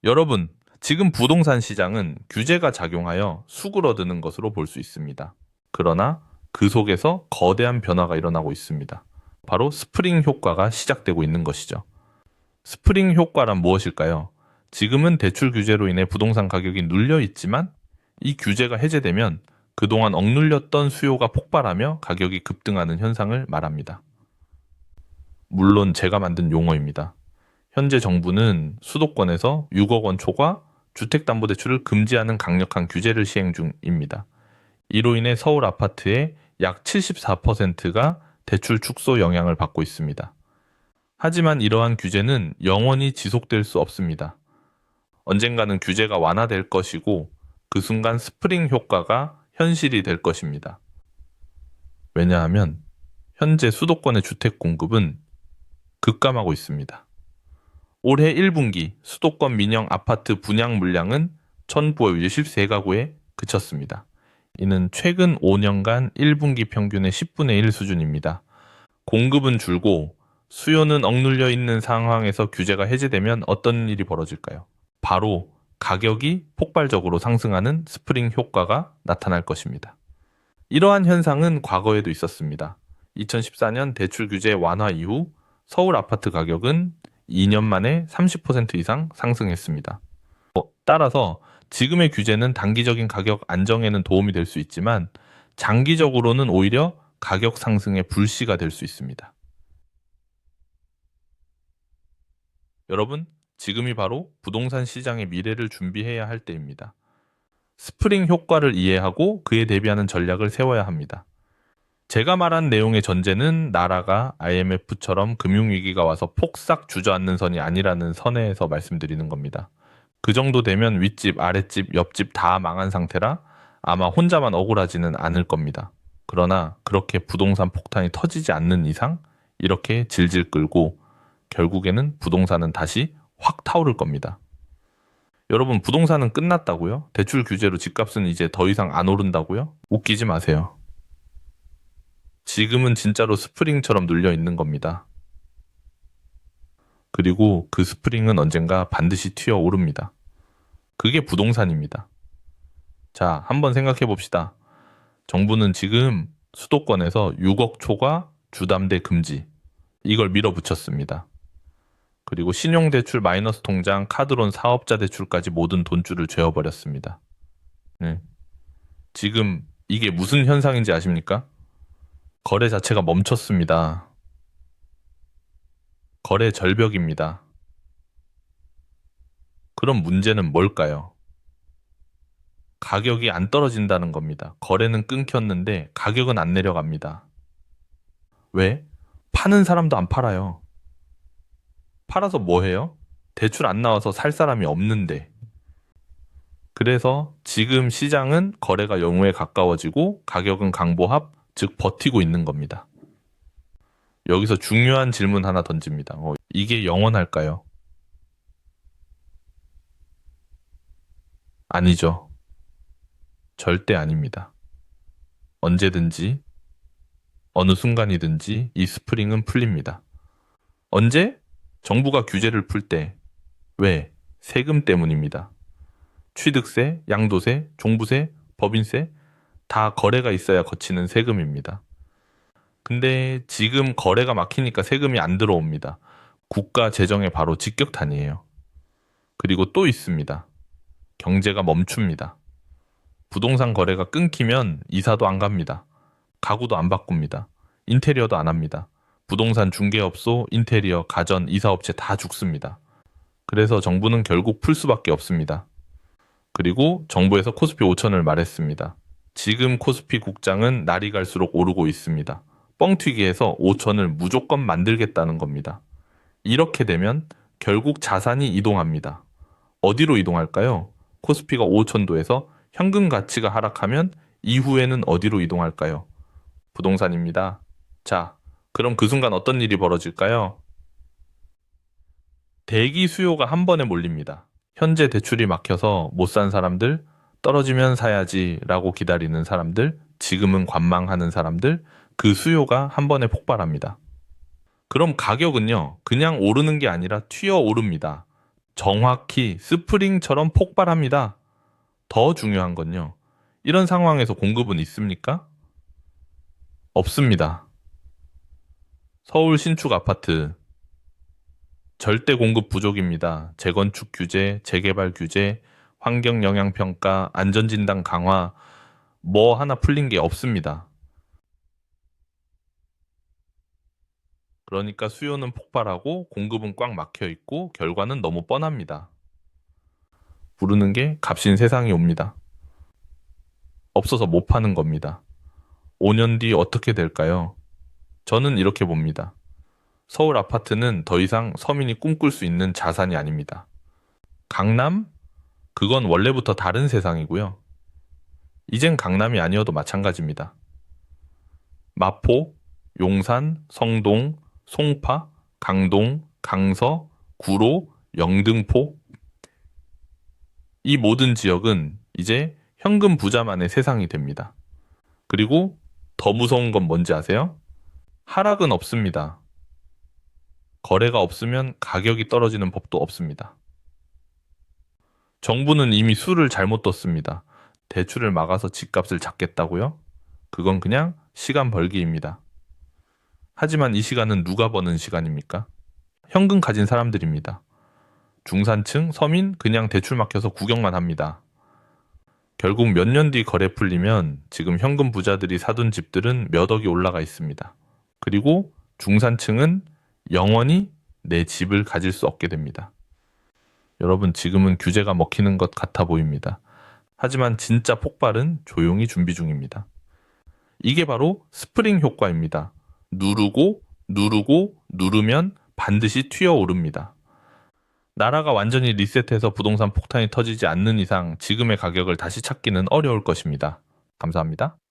여러분, 지금 부동산 시장은 규제가 작용하여 수그러드는 것으로 볼 수 있습니다. 그러나 그 속에서 거대한 변화가 일어나고 있습니다. 바로 스프링 효과가 시작되고 있는 것이죠. 스프링 효과란 무엇일까요? 지금은 대출 규제로 인해 부동산 가격이 눌려 있지만 이 규제가 해제되면 그동안 억눌렸던 수요가 폭발하며 가격이 급등하는 현상을 말합니다. 물론 제가 만든 용어입니다. 현재 정부는 수도권에서 6억 원 초과 주택담보대출을 금지하는 강력한 규제를 시행 중입니다. 이로 인해 서울 아파트의 약 74%가 대출 축소 영향을 받고 있습니다. 하지만 이러한 규제는 영원히 지속될 수 없습니다. 언젠가는 규제가 완화될 것이고 그 순간 스프링 효과가 현실이 될 것입니다. 왜냐하면 현재 수도권의 주택 공급은 급감하고 있습니다. 올해 1분기 수도권 민영 아파트 분양 물량은 1,963가구에 그쳤습니다. 이는 최근 5년간 1분기 평균의 10분의 1 수준입니다. 공급은 줄고 수요는 억눌려 있는 상황에서 규제가 해제되면 어떤 일이 벌어질까요? 바로 가격이 폭발적으로 상승하는 스프링 효과가 나타날 것입니다. 이러한 현상은 과거에도 있었습니다. 2014년 대출 규제 완화 이후 서울 아파트 가격은 2년 만에 30% 이상 상승했습니다. 따라서 지금의 규제는 단기적인 가격 안정에는 도움이 될 수 있지만 장기적으로는 오히려 가격 상승의 불씨가 될 수 있습니다. 여러분, 지금이 바로 부동산 시장의 미래를 준비해야 할 때입니다. 스프링 효과를 이해하고 그에 대비하는 전략을 세워야 합니다. 제가 말한 내용의 전제는 나라가 IMF처럼 금융위기가 와서 폭삭 주저앉는 선이 아니라는 선에서 말씀드리는 겁니다. 그 정도 되면 윗집, 아랫집, 옆집 다 망한 상태라 아마 혼자만 억울하지는 않을 겁니다. 그러나 그렇게 부동산 폭탄이 터지지 않는 이상 이렇게 질질 끌고 결국에는 부동산은 다시 확 타오를 겁니다. 여러분, 부동산은 끝났다고요? 대출 규제로 집값은 이제 더 이상 안 오른다고요? 웃기지 마세요. 지금은 진짜로 스프링처럼 눌려 있는 겁니다. 그리고 그 스프링은 언젠가 반드시 튀어 오릅니다. 그게 부동산입니다. 자, 한번 생각해 봅시다. 정부는 지금 수도권에서 6억 초과 주담대 금지, 이걸 밀어붙였습니다. 그리고 신용대출 마이너스 통장, 카드론 사업자 대출까지 모든 돈줄을 죄어버렸습니다. 네. 지금 이게 무슨 현상인지 아십니까? 거래 자체가 멈췄습니다. 거래 절벽입니다. 그럼 문제는 뭘까요? 가격이 안 떨어진다는 겁니다. 거래는 끊겼는데 가격은 안 내려갑니다. 왜? 파는 사람도 안 팔아요. 팔아서 뭐 해요? 대출 안 나와서 살 사람이 없는데. 그래서 지금 시장은 거래가 영우에 가까워지고 가격은 강보합, 즉 버티고 있는 겁니다. 여기서 중요한 질문 하나 던집니다. 이게 영원할까요? 아니죠. 절대 아닙니다. 언제든지, 어느 순간이든지 이 스프링은 풀립니다. 언제? 정부가 규제를 풀 때. 왜? 세금 때문입니다. 취득세, 양도세, 종부세, 법인세, 다 거래가 있어야 거치는 세금입니다. 근데 지금 거래가 막히니까 세금이 안 들어옵니다. 국가 재정에 바로 직격탄이에요. 그리고 또 있습니다. 경제가 멈춥니다. 부동산 거래가 끊기면 이사도 안 갑니다. 가구도 안 바꿉니다. 인테리어도 안 합니다. 부동산 중개업소, 인테리어, 가전, 이사업체 다 죽습니다. 그래서 정부는 결국 풀 수밖에 없습니다. 그리고 정부에서 코스피 5천을 말했습니다. 지금 코스피 국장은 날이 갈수록 오르고 있습니다. 뻥튀기해서 5천을 무조건 만들겠다는 겁니다. 이렇게 되면 결국 자산이 이동합니다. 어디로 이동할까요? 코스피가 5천도에서 현금 가치가 하락하면 이후에는 어디로 이동할까요? 부동산입니다. 자, 그럼 그 순간 어떤 일이 벌어질까요? 대기 수요가 한 번에 몰립니다. 현재 대출이 막혀서 못 산 사람들, 떨어지면 사야지 라고 기다리는 사람들, 지금은 관망하는 사람들, 그 수요가 한 번에 폭발합니다. 그럼 가격은요, 그냥 오르는 게 아니라 튀어 오릅니다. 정확히 스프링처럼 폭발합니다. 더 중요한 건요. 이런 상황에서 공급은 있습니까? 없습니다. 서울 신축 아파트 절대 공급 부족입니다. 재건축 규제, 재개발 규제, 환경 영향 평가, 안전 진단 강화 뭐 하나 풀린 게 없습니다. 그러니까 수요는 폭발하고 공급은 꽉 막혀 있고 결과는 너무 뻔합니다. 부르는 게 값인 세상이 옵니다. 없어서 못 파는 겁니다. 5년 뒤 어떻게 될까요? 저는 이렇게 봅니다. 서울 아파트는 더 이상 서민이 꿈꿀 수 있는 자산이 아닙니다. 강남? 그건 원래부터 다른 세상이고요. 이젠 강남이 아니어도 마찬가지입니다. 마포, 용산, 성동, 송파, 강동, 강서, 구로, 영등포 이 모든 지역은 이제 현금 부자만의 세상이 됩니다. 그리고 더 무서운 건 뭔지 아세요? 하락은 없습니다. 거래가 없으면 가격이 떨어지는 법도 없습니다. 정부는 이미 수를 잘못 뒀습니다. 대출을 막아서 집값을 잡겠다고요? 그건 그냥 시간 벌기입니다. 하지만 이 시간은 누가 버는 시간입니까? 현금 가진 사람들입니다. 중산층, 서민 그냥 대출 막혀서 구경만 합니다. 결국 몇 년 뒤 거래 풀리면 지금 현금 부자들이 사둔 집들은 몇 억이 올라가 있습니다. 그리고 중산층은 영원히 내 집을 가질 수 없게 됩니다. 여러분, 지금은 규제가 먹히는 것 같아 보입니다. 하지만 진짜 폭발은 조용히 준비 중입니다. 이게 바로 스프링 효과입니다. 누르고 누르면 반드시 튀어오릅니다. 나라가 완전히 리셋해서 부동산 폭탄이 터지지 않는 이상 지금의 가격을 다시 찾기는 어려울 것입니다. 감사합니다.